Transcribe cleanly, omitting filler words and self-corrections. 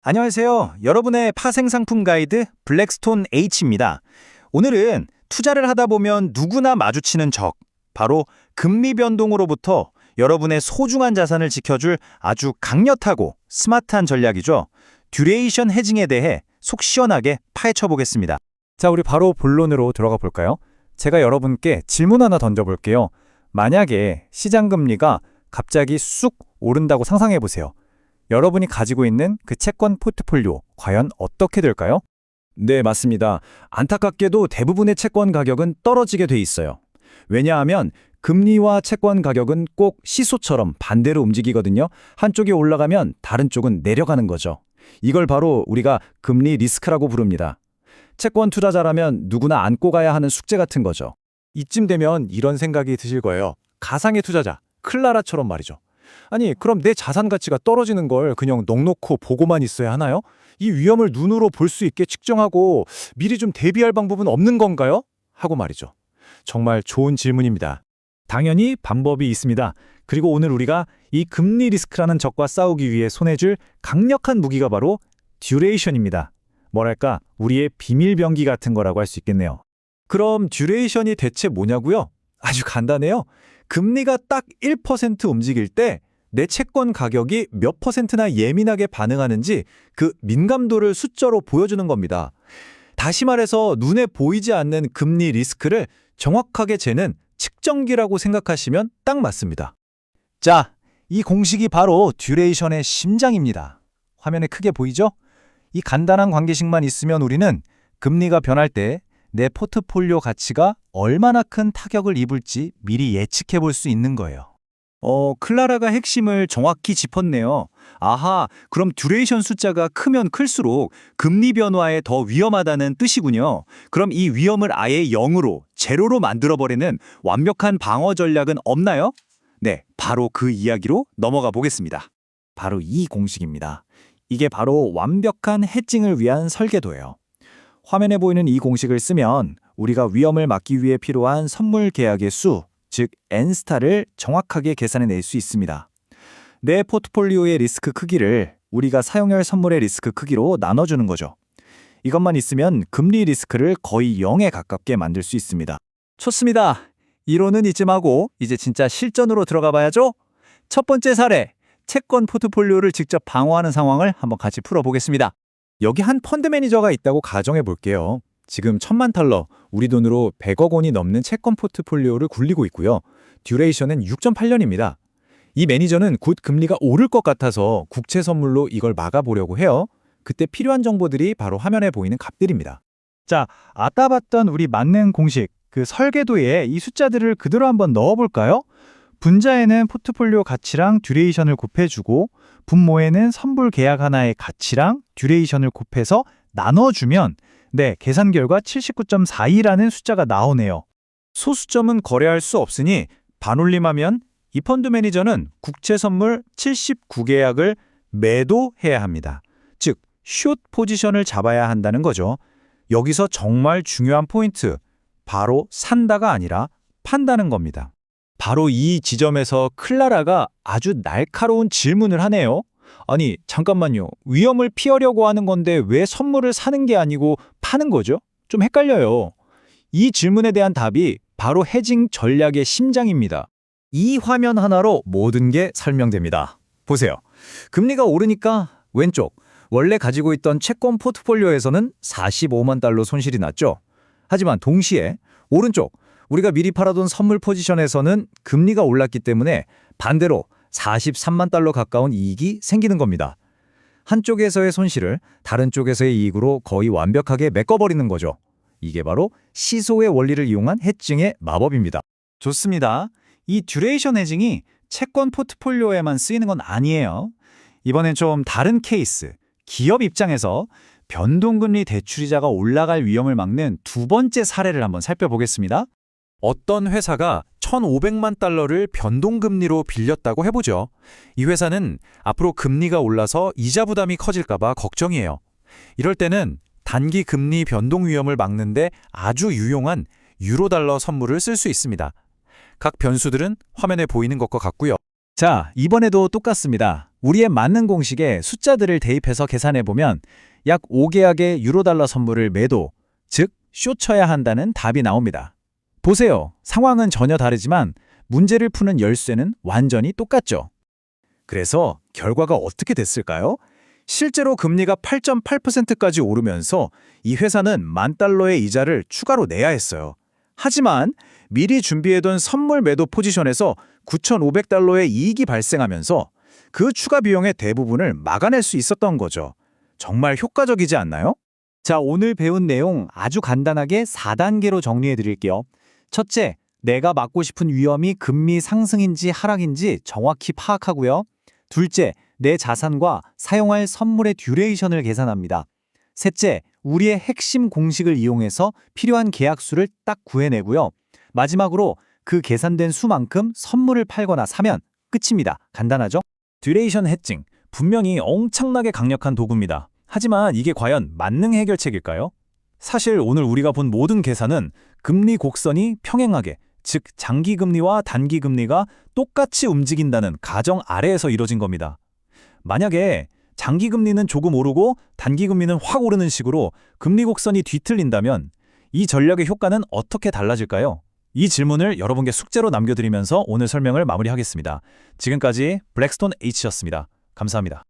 안녕하세요. 여러분의 파생상품 가이드 블랙스톤 H입니다. 오늘은 투자를 하다 보면 누구나 마주치는 적, 바로 금리 변동으로부터 여러분의 소중한 자산을 지켜줄 아주 강력하고 스마트한 전략이죠. 듀레이션 해징에 대해 속 시원하게 파헤쳐 보겠습니다. 자, 우리 바로 본론으로 들어가 볼까요? 제가 여러분께 질문 하나 던져볼게요. 만약에 시장 금리가 갑자기 쑥 오른다고 상상해 보세요. 여러분이 가지고 있는 그 채권 포트폴리오 과연 어떻게 될까요? 네, 맞습니다. 안타깝게도 대부분의 채권 가격은 떨어지게 돼 있어요. 왜냐하면 금리와 채권 가격은 꼭 시소처럼 반대로 움직이거든요. 한쪽이 올라가면 다른 쪽은 내려가는 거죠. 이걸 바로 우리가 금리 리스크라고 부릅니다. 채권 투자자라면 누구나 안고 가야 하는 숙제 같은 거죠. 이쯤 되면 이런 생각이 드실 거예요. 가상의 투자자, 클라라처럼 말이죠. 아니, 그럼 내 자산 가치가 떨어지는 걸 그냥 넋놓고 보고만 있어야 하나요? 이 위험을 눈으로 볼 수 있게 측정하고 미리 좀 대비할 방법은 없는 건가요? 하고 말이죠. 정말 좋은 질문입니다. 당연히 방법이 있습니다. 그리고 오늘 우리가 이 금리 리스크라는 적과 싸우기 위해 손해줄 강력한 무기가 바로 듀레이션입니다. 뭐랄까, 우리의 비밀병기 같은 거라고 할 수 있겠네요. 그럼 듀레이션이 대체 뭐냐고요? 아주 간단해요. 금리가 딱 1% 움직일 때 내 채권 가격이 몇 %나 예민하게 반응하는지 그 민감도를 숫자로 보여주는 겁니다. 다시 말해서 눈에 보이지 않는 금리 리스크를 정확하게 재는 측정기라고 생각하시면 딱 맞습니다. 자, 이 공식이 바로 듀레이션의 심장입니다. 화면에 크게 보이죠? 이 간단한 관계식만 있으면 우리는 금리가 변할 때 내 포트폴리오 가치가 얼마나 큰 타격을 입을지 미리 예측해 볼 수 있는 거예요. 클라라가 핵심을 정확히 짚었네요. 아하, 그럼 듀레이션 숫자가 크면 클수록 금리 변화에 더 위험하다는 뜻이군요. 그럼 이 위험을 아예 0으로, 제로로 만들어버리는 완벽한 방어 전략은 없나요? 네, 바로 그 이야기로 넘어가 보겠습니다. 바로 이 공식입니다. 이게 바로 완벽한 해칭을 위한 설계도예요. 화면에 보이는 이 공식을 쓰면 우리가 위험을 막기 위해 필요한 선물 계약의 수, 즉 N스타를 정확하게 계산해낼 수 있습니다. 내 포트폴리오의 리스크 크기를 우리가 사용할 선물의 리스크 크기로 나눠주는 거죠. 이것만 있으면 금리 리스크를 거의 0에 가깝게 만들 수 있습니다. 좋습니다. 이론은 이쯤 하고 이제 진짜 실전으로 들어가 봐야죠. 첫 번째 사례, 채권 포트폴리오를 직접 방어하는 상황을 한번 같이 풀어보겠습니다. 여기 한 펀드 매니저가 있다고 가정해 볼게요. 지금 1,000만 달러, 우리 돈으로 100억 원이 넘는 채권 포트폴리오를 굴리고 있고요. 듀레이션은 6.8년입니다. 이 매니저는 곧 금리가 오를 것 같아서 국채 선물로 이걸 막아보려고 해요. 그때 필요한 정보들이 바로 화면에 보이는 값들입니다. 자, 아까 봤던 우리 맞는 공식, 그 설계도에 이 숫자들을 그대로 한번 넣어볼까요? 분자에는 포트폴리오 가치랑 듀레이션을 곱해주고 분모에는 선불 계약 하나의 가치랑 듀레이션을 곱해서 나눠주면 네, 계산 결과 79.42라는 숫자가 나오네요. 소수점은 거래할 수 없으니 반올림하면 이 펀드 매니저는 국채 선물 79계약을 매도해야 합니다. 즉, 숏 포지션을 잡아야 한다는 거죠. 여기서 정말 중요한 포인트, 바로 산다가 아니라 판다는 겁니다. 바로 이 지점에서 클라라가 아주 날카로운 질문을 하네요. 아니, 잠깐만요. 위험을 피하려고 하는 건데 왜 선물을 사는 게 아니고 파는 거죠? 좀 헷갈려요. 이 질문에 대한 답이 바로 해징 전략의 심장입니다. 이 화면 하나로 모든 게 설명됩니다. 보세요. 금리가 오르니까 왼쪽, 원래 가지고 있던 채권 포트폴리오에서는 45만 달러 손실이 났죠. 하지만 동시에 오른쪽, 우리가 미리 팔아둔 선물 포지션에서는 금리가 올랐기 때문에 반대로 43만 달러 가까운 이익이 생기는 겁니다. 한쪽에서의 손실을 다른 쪽에서의 이익으로 거의 완벽하게 메꿔버리는 거죠. 이게 바로 시소의 원리를 이용한 해칭의 마법입니다. 좋습니다. 이 듀레이션 해징이 채권 포트폴리오에만 쓰이는 건 아니에요. 이번엔 좀 다른 케이스, 기업 입장에서 변동금리 대출이자가 올라갈 위험을 막는 두 번째 사례를 한번 살펴보겠습니다. 어떤 회사가 1,500만 달러를 변동금리로 빌렸다고 해보죠. 이 회사는 앞으로 금리가 올라서 이자 부담이 커질까봐 걱정이에요. 이럴 때는 단기 금리 변동 위험을 막는데 아주 유용한 유로달러 선물을 쓸 수 있습니다. 각 변수들은 화면에 보이는 것과 같고요. 자, 이번에도 똑같습니다. 우리의 맞는 공식에 숫자들을 대입해서 계산해보면 약 5계약의 유로달러 선물을 매도, 즉 숏 쳐야 한다는 답이 나옵니다. 보세요. 상황은 전혀 다르지만 문제를 푸는 열쇠는 완전히 똑같죠. 그래서 결과가 어떻게 됐을까요? 실제로 금리가 8.8%까지 오르면서 이 회사는 $10,000의 이자를 추가로 내야 했어요. 하지만 미리 준비해둔 선물 매도 포지션에서 $9,500의 이익이 발생하면서 그 추가 비용의 대부분을 막아낼 수 있었던 거죠. 정말 효과적이지 않나요? 자, 오늘 배운 내용 아주 간단하게 4단계로 정리해 드릴게요. 첫째, 내가 막고 싶은 위험이 금리 상승인지 하락인지 정확히 파악하고요. 둘째, 내 자산과 사용할 선물의 듀레이션을 계산합니다. 셋째, 우리의 핵심 공식을 이용해서 필요한 계약수를 딱 구해내고요. 마지막으로 그 계산된 수만큼 선물을 팔거나 사면 끝입니다. 간단하죠? 듀레이션 해칭, 분명히 엄청나게 강력한 도구입니다. 하지만 이게 과연 만능 해결책일까요? 사실 오늘 우리가 본 모든 계산은 금리 곡선이 평행하게, 즉 장기금리와 단기금리가 똑같이 움직인다는 가정 아래에서 이뤄진 겁니다. 만약에 장기금리는 조금 오르고 단기금리는 확 오르는 식으로 금리 곡선이 뒤틀린다면 이 전략의 효과는 어떻게 달라질까요? 이 질문을 여러분께 숙제로 남겨드리면서 오늘 설명을 마무리하겠습니다. 지금까지 블랙스톤 H였습니다. 감사합니다.